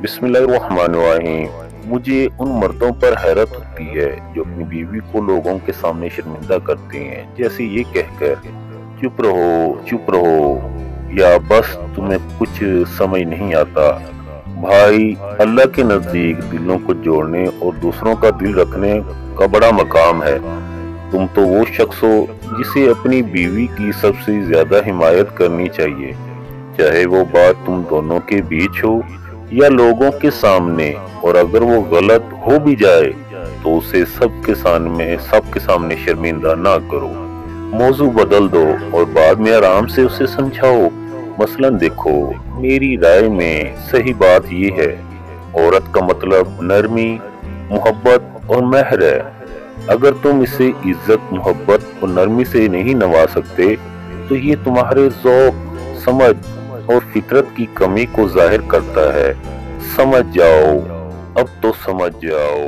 بسم اللہ الرحمن الرحیم۔ مجھے ان مردوں پر حیرت ہوتی ہے جو اپنی بیوی کو لوگوں کے سامنے شرمندہ کرتے ہیں، جیسے یہ کہہ کر چپ رہو یا بس تمہیں کچھ سمجھ نہیں آتا۔ بھائی، اللہ کے نزدیک دلوں کو جوڑنے اور دوسروں کا دل رکھنے کا بڑا مقام ہے۔ تم تو وہ شخص ہو جسے اپنی بیوی کی سب سے زیادہ حمایت کرنی چاہیے، چاہے وہ بات تم دونوں کے بیچ ہو یا لوگوں کے سامنے، اور اگر وہ غلط ہو بھی جائے تو اسے سب کے سامنے شرمندہ نہ کرو۔ موضوع بدل دو اور بعد میں آرام سے اسے سمجھاؤ۔ مثلا دیکھو، میری رائے میں صحیح بات یہ ہے، عورت کا مطلب نرمی، محبت اور مہر ہے۔ اگر تم اسے عزت، محبت اور نرمی سے نہیں نواز سکتے تو یہ تمہارے ذوق، سمجھ اور فطرت کی کمی کو ظاہر کرتا ہے۔ سمجھ جاؤ، اب تو سمجھ جاؤ۔